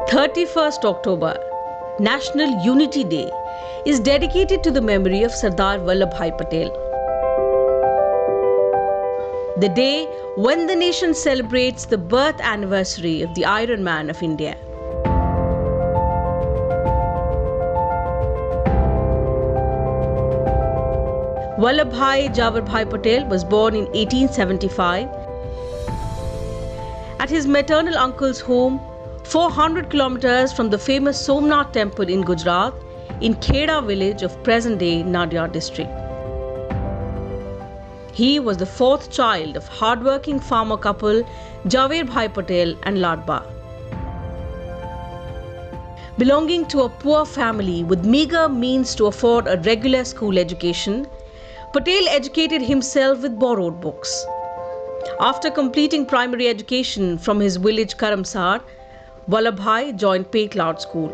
31st October, National Unity Day, is dedicated to the memory of Sardar Patel. The day when the nation celebrates the birth anniversary of the Iron Man of India. Vallabhbhai Jawaharbhai Patel was born in 1875 at his maternal uncle's home, 400 kilometers from the famous Somnath temple in Gujarat, in Kheda village of present-day Nadiad district. He was the fourth child of hard-working farmer couple Jawaharbhai Patel and Ladba. Belonging to a poor family with meager means to afford a regular school education, Patel educated himself with borrowed books. After completing primary education from his village Karamsad, Vallabhbhai joined Paycloud School.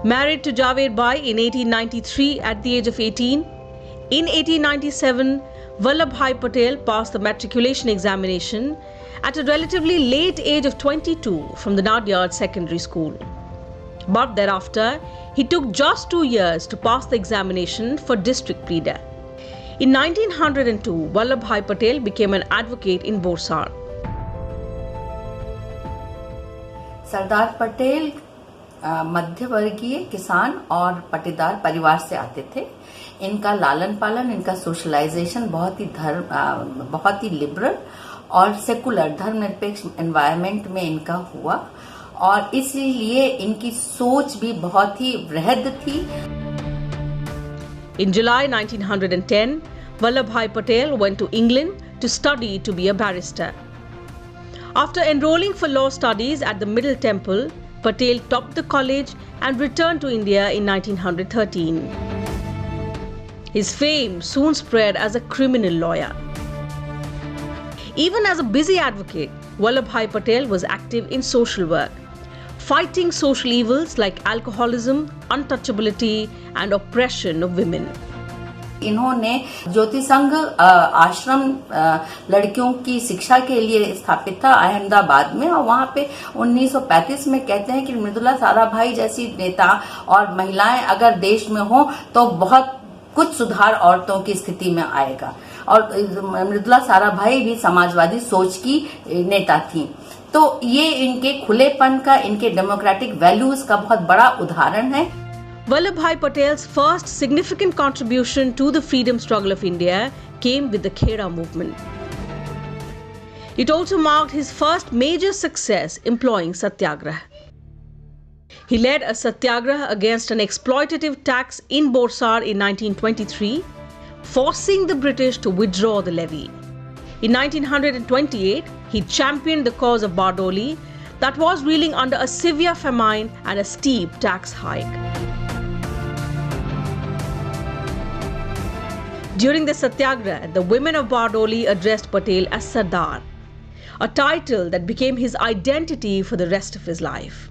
Married to Jawaharbhai in 1893 at the age of 18, in 1897, Vallabhbhai Patel passed the matriculation examination at a relatively late age of 22 from the Nadiad Secondary School. But thereafter, he took just 2 years to pass the examination for district pleader. In 1902, Vallabhbhai Patel became an advocate in Borsar. Sardar Patel मध्य वर्गीय किसान और पटीदार परिवार से आते थे। इनका लालन पालन, इनका सोशलाइजेशन बहुत ही लिबरल और सेकुलर धर्मनिरपेक्ष एनवायरनमेंट में इनका हुआ और इसलिए इनकी सोच भी बहुत ही वृहद थी। In July 1910, Vallabhbhai Patel went to England to study to be a barrister. After enrolling for law studies at the Middle Temple, Patel topped the college and returned to India in 1913. His fame soon spread as a criminal lawyer. Even as a busy advocate, Vallabhbhai Patel was active in social work, fighting social evils like alcoholism, untouchability, and oppression of women. इन्होंने ज्योति संघ आश्रम लड़कियों की शिक्षा के लिए स्थापित था अहमदाबाद में और वहां पे 1935 में कहते हैं कि मृदुला साराभाई जैसी नेता और महिलाएं अगर देश में हो तो बहुत कुछ सुधार औरतों की स्थिति में आएगा। और मृदुला साराभाई भी समाजवादी सोच की नेता थी। तो ये इनके खुलेपन का, इनके डेमोक्रेटिक वैल्यूज का बहुत बड़ा उदाहरण है। Vallabhbhai Patel's first significant contribution to the freedom struggle of India came with the Kheda movement. It also marked his first major success employing satyagraha. He led a satyagraha against an exploitative tax in Borsar in 1923, forcing the British to withdraw the levy. In 1928, he championed the cause of Bardoli that was reeling under a severe famine and a steep tax hike. During the satyagraha, the women of Bardoli addressed Patel as Sardar, a title that became his identity for the rest of his life.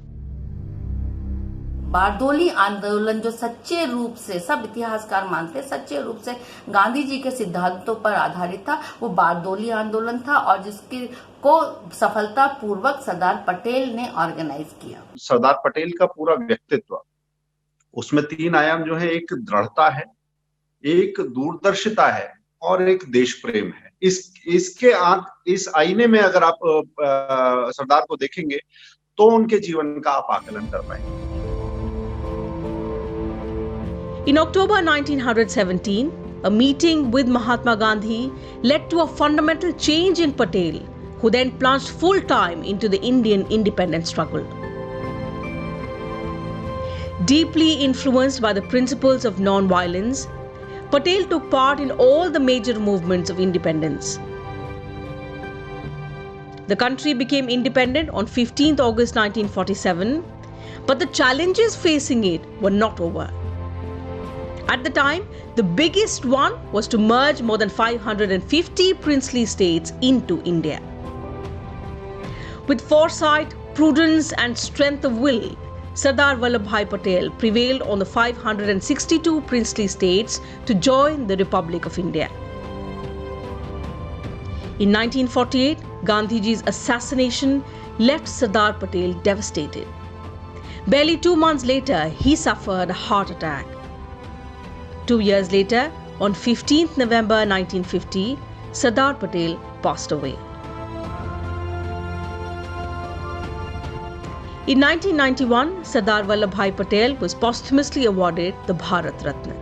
Bardoli आंदोलन जो सच्चे रूप से सब इतिहासकार मानते हैं सच्चे रूप से गांधी जी के सिद्धांतों पर आधारित था, वो बारदोली आंदोलन था और जिसकी को सफलता पूर्वक सरदार पटेल ने ऑर्गेनाइज किया। सरदार पटेल का पूरा व्यक्तित्व, उसमें 3 आयाम जो है, एक दृढ़ता है, एक दूरदर्शिता है और एक देश प्रेम है। इस आईने में अगर आप सरदार को देखेंगे तो उनके जीवन का आप आकलन कर पाएंगे। In October 1917, a meeting with Mahatma Gandhi led to a fundamental change in Patel, who then plunged full-time into the Indian independence struggle. Deeply influenced by the principles of non-violence, Patel took part in all the major movements of independence. The country became independent on 15th August 1947, but the challenges facing it were not over. At the time, the biggest one was to merge more than 550 princely states into India. With foresight, prudence and strength of will, Sardar Vallabhbhai Patel prevailed on the 562 princely states to join the Republic of India. In 1948, Gandhiji's assassination left Sardar Patel devastated. Barely 2 months later, he suffered a heart attack. 2 years later, on 15th November 1950, Sardar Patel passed away. In 1991, Sardar Vallabhbhai Patel was posthumously awarded the Bharat Ratna.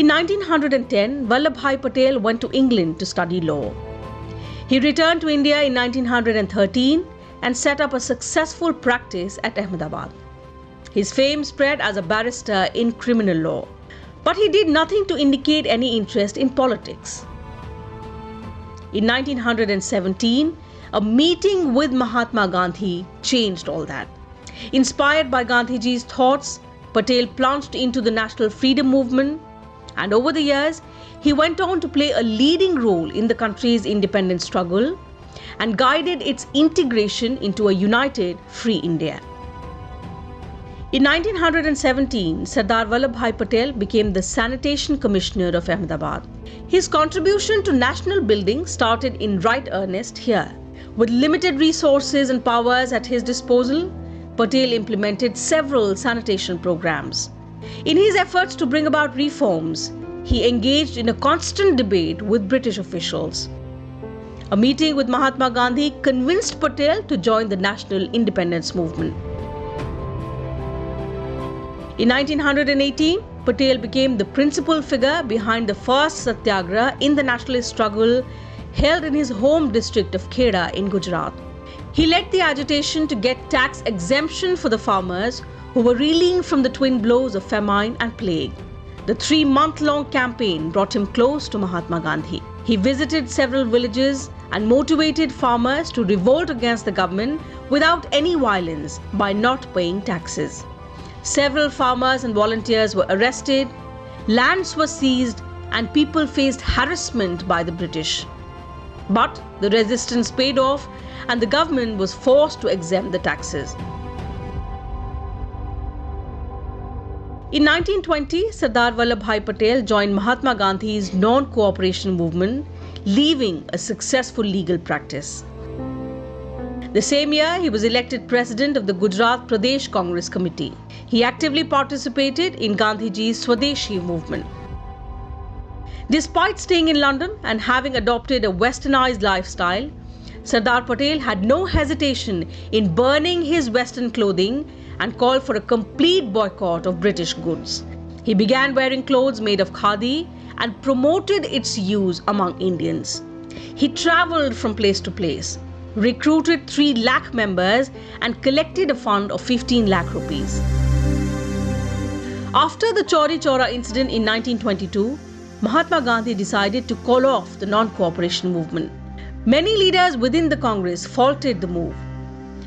In 1910, Vallabhbhai Patel went to England to study law. He returned to India in 1913 and set up a successful practice at Ahmedabad. His fame spread as a barrister in criminal law, but he did nothing to indicate any interest in politics. In 1917, a meeting with Mahatma Gandhi changed all that. Inspired by Gandhiji's thoughts, Patel plunged into the national freedom movement, and over the years, he went on to play a leading role in the country's independence struggle and guided its integration into a united, free India. In 1917, Sardar Vallabhbhai Patel became the Sanitation Commissioner of Ahmedabad. His contribution to national building started in right earnest here. With limited resources and powers at his disposal, Patel implemented several sanitation programs. In his efforts to bring about reforms, he engaged in a constant debate with British officials. A meeting with Mahatma Gandhi convinced Patel to join the national independence movement. In 1918, Patel became the principal figure behind the first satyagraha in the nationalist struggle held in his home district of Kheda in Gujarat. He led the agitation to get tax exemption for the farmers who were reeling from the twin blows of famine and plague. The 3-month-long campaign brought him close to Mahatma Gandhi. He visited several villages and motivated farmers to revolt against the government without any violence by not paying taxes. Several farmers and volunteers were arrested, lands were seized, and people faced harassment by the British. But the resistance paid off and the government was forced to exempt the taxes. In 1920, Sardar Vallabhbhai Patel joined Mahatma Gandhi's non-cooperation movement, leaving a successful legal practice. The same year, he was elected president of the Gujarat Pradesh Congress Committee. He actively participated in Gandhiji's Swadeshi movement. Despite staying in London and having adopted a westernized lifestyle, Sardar Patel had no hesitation in burning his Western clothing and called for a complete boycott of British goods. He began wearing clothes made of khadi and promoted its use among Indians. He travelled from place to place, recruited 3 lakh members and collected a fund of 15 lakh rupees. After the Chauri Chaura incident in 1922, Mahatma Gandhi decided to call off the non-cooperation movement. Many leaders within the Congress faulted the move.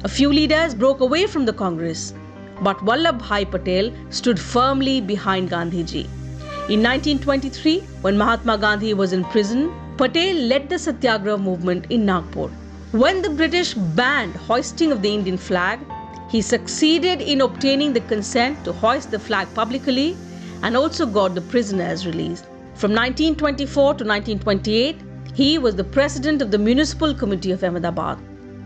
A few leaders broke away from the Congress, but Vallabhbhai Patel stood firmly behind Gandhiji. In 1923, when Mahatma Gandhi was in prison, Patel led the Satyagraha movement in Nagpur. When the British banned hoisting of the Indian flag, he succeeded in obtaining the consent to hoist the flag publicly and also got the prisoners released. From 1924 to 1928, he was the president of the Municipal Committee of Ahmedabad.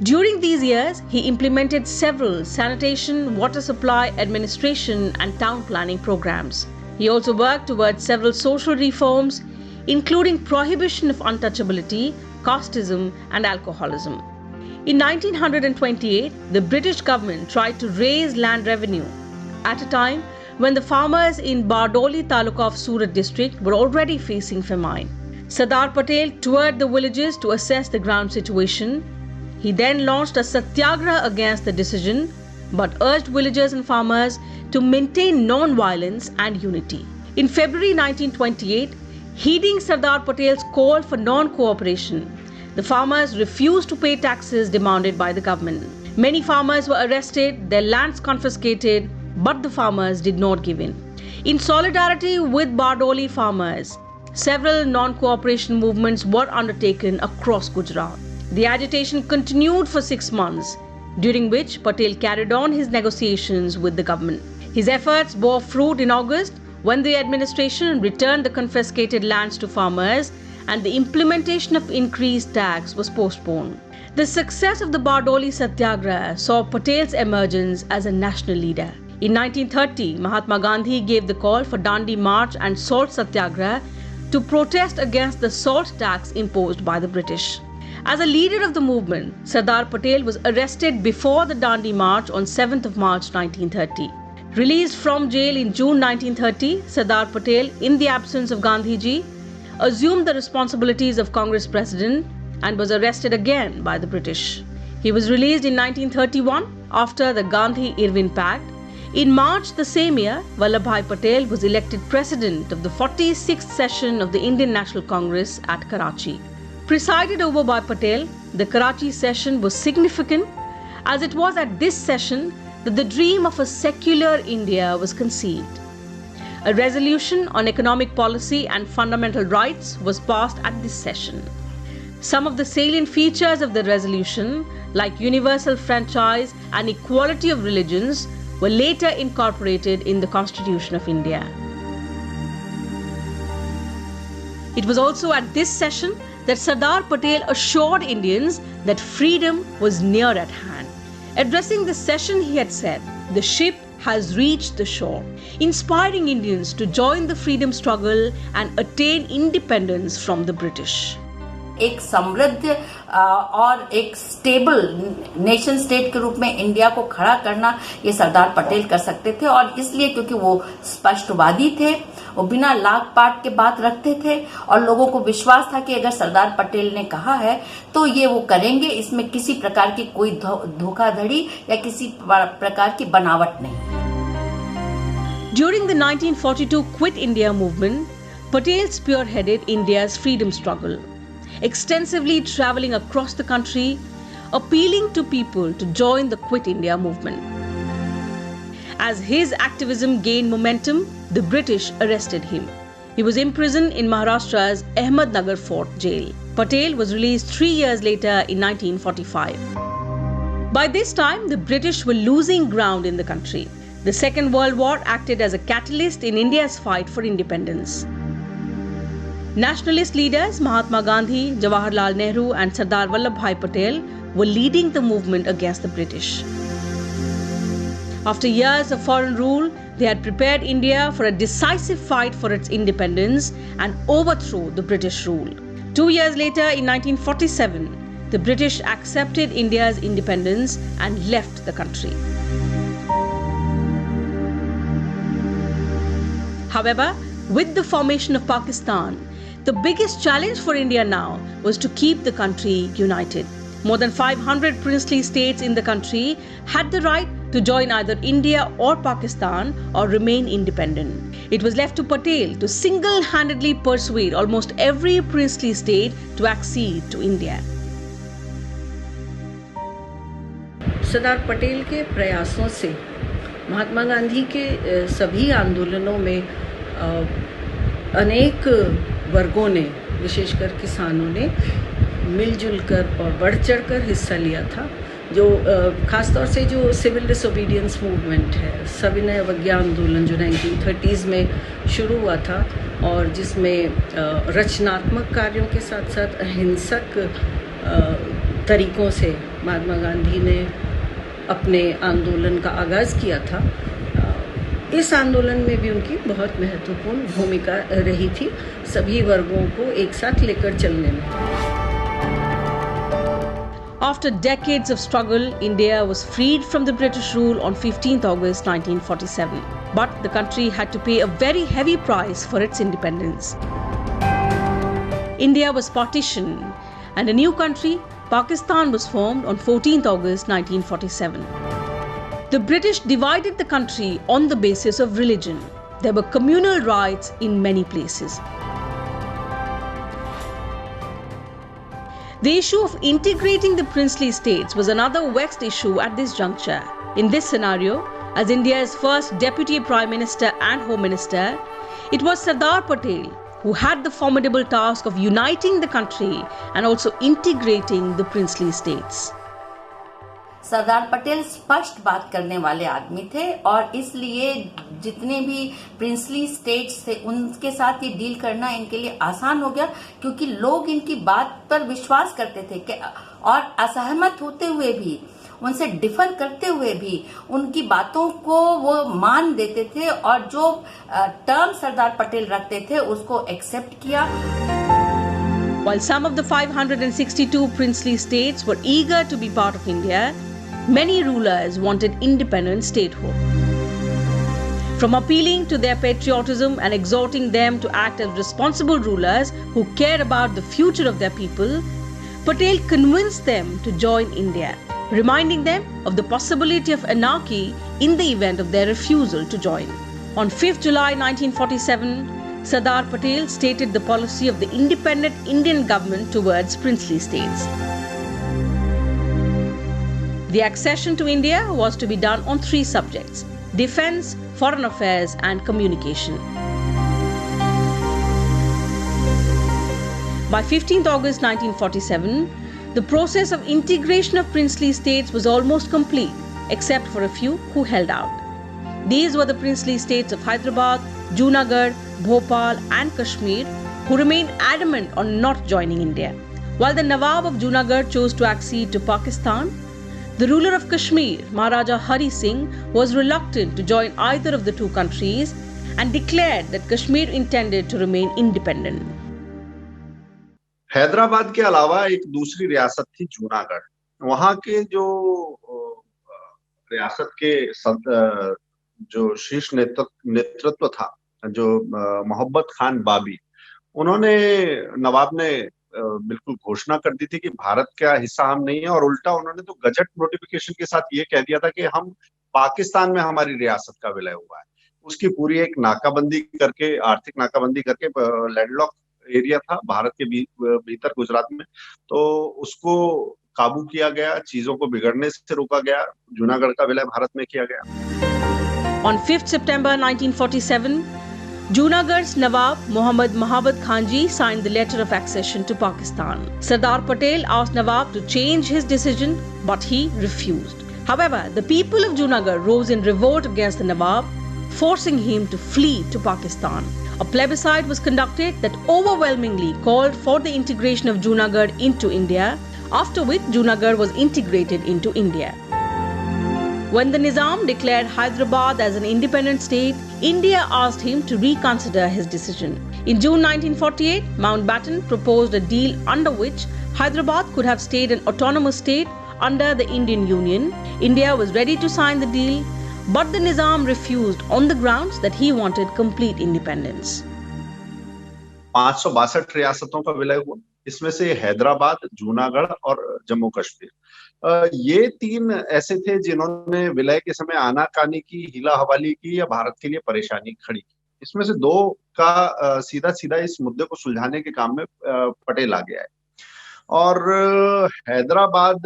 During these years, he implemented several sanitation, water supply, administration and town planning programs. He also worked towards several social reforms, including prohibition of untouchability, casteism and alcoholism. In 1928, the British government tried to raise land revenue at a time when the farmers in Bardoli Taluka of Surat district were already facing famine. Sardar Patel toured the villages to assess the ground situation. He then launched a satyagraha against the decision, but urged villagers and farmers to maintain non-violence and unity. In February 1928, heeding Sardar Patel's call for non-cooperation, the farmers refused to pay taxes demanded by the government. Many farmers were arrested, their lands confiscated, but the farmers did not give in. In solidarity with Bardoli farmers, several non-cooperation movements were undertaken across Gujarat. The agitation continued for 6 months, during which Patel carried on his negotiations with the government. His efforts bore fruit in August when the administration returned the confiscated lands to farmers and the implementation of increased tax was postponed. The success of the Bardoli Satyagraha saw Patel's emergence as a national leader. In 1930, Mahatma Gandhi gave the call for Dandi March and Salt Satyagraha to protest against the salt tax imposed by the British. As a leader of the movement, Sardar Patel was arrested before the Dandi March on 7th of March 1930. Released from jail in June 1930, Sardar Patel, in the absence of Gandhiji, assumed the responsibilities of Congress president and was arrested again by the British. He was released in 1931 after the Gandhi-Irwin Pact. In March the same year, Vallabhbhai Patel was elected president of the 46th session of the Indian National Congress at Karachi. Presided over by Patel, the Karachi session was significant as it was at this session that the dream of a secular India was conceived. A resolution on economic policy and fundamental rights was passed at this session. Some of the salient features of the resolution, like universal franchise and equality of religions, were later incorporated in the Constitution of India. It was also at this session that Sardar Patel assured Indians that freedom was near at hand. Addressing the session, he had said, "The ship has reached the shore," inspiring Indians to join the freedom struggle and attain independence from the British. एक समृद्ध और एक stable nation state के रूप में India को खड़ा करना ये सरदार पटेल कर सकते थे, और इसलिए क्योंकि वो स्पष्टवादी थे, वो बिना लाग पाट के बात रखते थे और लोगों को विश्वास था कि अगर सरदार पटेल ने कहा है तो ये वो करेंगे, इसमें किसी प्रकार की कोई धोखाधड़ी या किसी प्रकार की बनावट नहीं। During the 1942 Quit India movement, Patel spearheaded India's freedom struggle, extensively traveling across the country, appealing to people to join the Quit India movement. As his activism gained momentum, the British arrested him. He was imprisoned in Maharashtra's Ahmednagar Fort jail. Patel was released 3 years later in 1945. By this time, the British were losing ground in the country. The Second World War acted as a catalyst in India's fight for independence. Nationalist leaders Mahatma Gandhi, Jawaharlal Nehru and Sardar Vallabhbhai Patel were leading the movement against the British. After years of foreign rule, they had prepared India for a decisive fight for its independence and overthrow the British rule. 2 years later, in 1947, the British accepted India's independence and left the country. However, with the formation of Pakistan, the biggest challenge for India now was to keep the country united. More than 500 princely states in the country had the right to join either India or Pakistan or remain independent. It was left to Patel to single-handedly persuade almost every princely state to accede to India. Sardar Patel के प्रयासों से महात्मा गांधी के सभी आंदोलनों में अनेक वर्गों ने, विशेषकर किसानों ने मिलजुल कर और बढ़ चढ़कर हिस्सा लिया था। जो ख़ासतौर से जो सिविल डिसोबीडियंस मूवमेंट है, सविनय अवज्ञा आंदोलन जो 1930s में शुरू हुआ था और जिसमें रचनात्मक कार्यों के साथ साथ अहिंसक तरीक़ों से महात्मा गांधी ने अपने आंदोलन का आगाज़ किया था, इस आंदोलन में भी उनकी बहुत महत्वपूर्ण भूमिका रही थी सभी वर्गों को एक साथ लेकर चलने में। After decades of struggle, India was freed from the British rule on 15th August 1947. But the country had to pay a very heavy price for its independence. India was partitioned and a new country, Pakistan, was formed on 14th August 1947. The British divided the country on the basis of religion. There were communal riots in many places. The issue of integrating the princely states was another vexed issue at this juncture. In this scenario, As India's first Deputy Prime Minister and Home Minister, it was Sardar Patel who had the formidable task of uniting the country and also integrating the princely states. Sardar Patel स्पष्ट बात करने वाले आदमी थे और इसलिए जितने भी प्रिंसली स्टेट्स थे उनके साथ ये डील करना इनके लिए आसान हो गया, क्योंकि लोग इनकी बात पर विश्वास करते थे और असहमत होते हुए भी, उनसे डिफर करते हुए भी उनकी बातों को वो मान देते थे और जो टर्म सरदार पटेल रखते थे उसको एक्सेप्ट किया. While some of the 562 princely states were eager to be part of India, many rulers wanted independent statehood. From appealing to their patriotism and exhorting them to act as responsible rulers who care about the future of their people, Patel convinced them to join India, reminding them of the possibility of anarchy in the event of their refusal to join. On 5th July 1947, Sardar Patel stated the policy of the independent Indian government towards princely states. The accession to India was to be done on 3 subjects: defense, foreign affairs and communication. By 15th August 1947, the process of integration of princely states was almost complete, except for a few who held out. These were the princely states of Hyderabad, Junagadh, Bhopal and Kashmir, who remained adamant on not joining India. While the Nawab of Junagadh chose to accede to Pakistan, the ruler of Kashmir, Maharaja Hari Singh, was reluctant to join either of the two countries and declared that Kashmir intended to remain independent. Hyderabad के अलावा एक दूसरी रियासत थी जूनागढ़. वहां के जो रियासत के जो शीर्ष नेतृत्व था, जो मोहब्बत खान बाबी, उन्होंने नवाब ने बिल्कुल घोषणा कर दी थी कि भारत का हिस्सा हम नहीं है, और उल्टा उन्होंने तो गजट नोटिफिकेशन के साथ ये कह दिया था कि हम पाकिस्तान में हमारी रियासत का विलय हुआ है. उसकी पूरी एक नाकाबंदी करके, आर्थिक नाकाबंदी करके, लैंडलॉक एरिया था भारत के भीतर गुजरात में, तो उसको काबू किया गया, चीजों को बिगड़ने से रोका गया, जूनागढ़ का विलय भारत में किया गया. On 5th September 1947, Junagadh's Nawab Muhammad Mahabad Khanji signed the letter of accession to Pakistan. Sardar Patel asked Nawab to change his decision, but he refused. However, the people of Junagadh rose in revolt against the Nawab, forcing him to flee to Pakistan. A plebiscite was conducted that overwhelmingly called for the integration of Junagadh into India, after which Junagadh was integrated into India. When the Nizam declared Hyderabad as an independent state, India asked him to reconsider his decision. In June 1948, Mountbatten proposed a deal under which Hyderabad could have stayed an autonomous state under the Indian Union. India was ready to sign the deal, but the Nizam refused on the grounds that he wanted complete independence. 562 रियासतों का विलय हुआ. इसमें से हैदराबाद, जूनागढ़ और जम्मू कश्मीर, ये 3 ऐसे थे जिन्होंने विलय के समय आनाकानी की, हीला हवाली की या भारत के लिए परेशानी खड़ी की. इसमें से 2 का सीधा सीधा इस मुद्दे को सुलझाने के काम में पटेल आ गया है. और हैदराबाद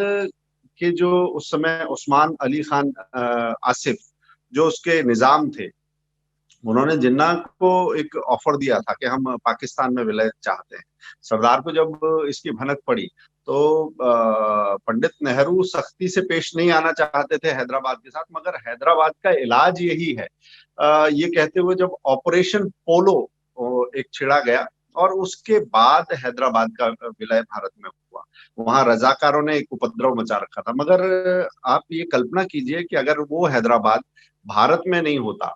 के जो उस समय उस्मान अली खान आसिफ, जो उसके निजाम थे, उन्होंने जिन्ना को एक ऑफर दिया था कि हम पाकिस्तान में विलय चाहते हैं. सरदार को जब इसकी भनक पड़ी तो पंडित नेहरू सख्ती से पेश नहीं आना चाहते थे हैदराबाद के साथ, मगर हैदराबाद का इलाज यही है, ये कहते हुए जब ऑपरेशन पोलो एक छिड़ा गया और उसके बाद हैदराबाद का विलय भारत में हुआ. वहां रजाकारों ने एक उपद्रव मचा रखा था, मगर आप ये कल्पना कीजिए कि अगर वो हैदराबाद भारत में नहीं होता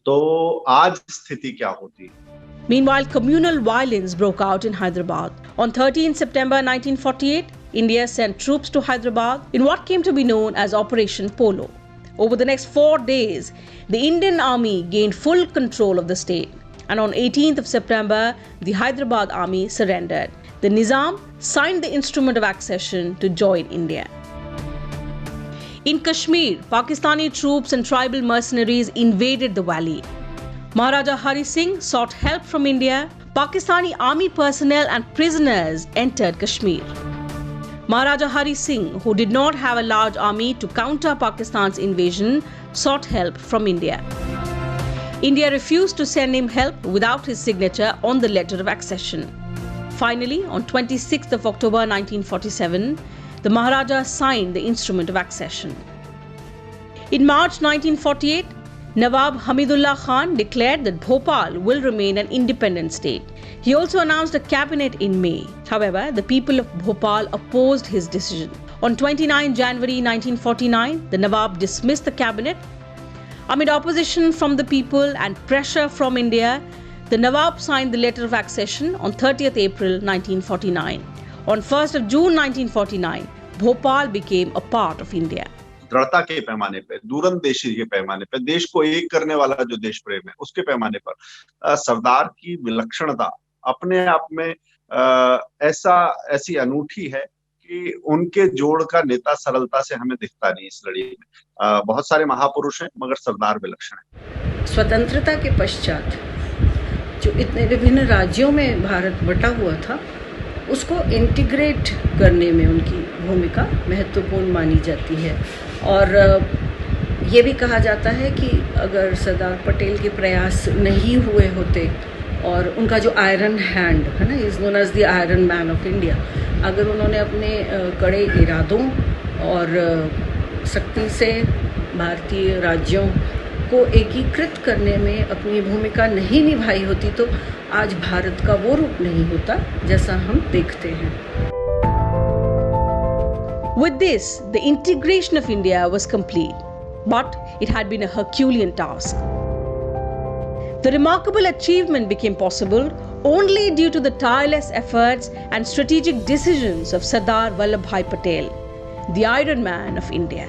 तो आज स्थिति क्या होती. Meanwhile, communal violence broke out in Hyderabad. On 13 September 1948, India sent troops to Hyderabad in what came to be known as Operation Polo. Over the next 4 days, the Indian army gained full control of the state, and on 18th of September, the Hyderabad army surrendered. The Nizam signed the instrument of accession to join India. In Kashmir, Pakistani troops and tribal mercenaries invaded the valley. Maharaja Hari Singh sought help from India. Pakistani army personnel and prisoners entered Kashmir. Maharaja Hari Singh, who did not have a large army to counter Pakistan's invasion, sought help from India. India refused to send him help without his signature on the letter of accession. Finally, on 26th of October 1947, the Maharaja signed the instrument of accession. In March 1948, Nawab Hamidullah Khan declared that Bhopal will remain an independent state. He also announced a cabinet in May. However, the people of Bhopal opposed his decision. On 29 January 1949, the Nawab dismissed the cabinet. Amid opposition from the people and pressure from India, the Nawab signed the letter of accession on 30th April 1949. On 1st of June 1949, Bhopal became a part of India. दृढ़ता के पैमाने पे, दूरंदेशी के पैमाने पे, देश को एक करने वाला जो देश प्रेम है, उसके पैमाने पर सरदार की विलक्षणता अपने आप में ऐसी अनूठी है कि उनके जोड़ का नेता सरलता से हमें दिखता नहीं इस लड़ी में। बहुत सारे महापुरुष हैं, मगर सरदार विलक्षण है। स्वतंत्रता के पश्चात जो इतने विभिन्न राज्यों में भारत बटा हुआ था, उसको इंटीग्रेट करने में उनकी भूमिका महत्वपूर्ण मानी जाती है। और ये भी कहा जाता है कि अगर सरदार पटेल के प्रयास नहीं हुए होते और उनका जो आयरन हैंड है ना, is known as the iron man of India, अगर उन्होंने अपने कड़े इरादों और शक्ति से भारतीय राज्यों को एकीकृत करने में अपनी भूमिका नहीं निभाई होती, तो आज भारत का वो रूप नहीं होता जैसा हम देखते हैं। With this, the integration of India was complete, but it had been a Herculean task. The remarkable achievement became possible only due to the tireless efforts and strategic decisions of Sardar Vallabhbhai Patel, the Iron Man of India.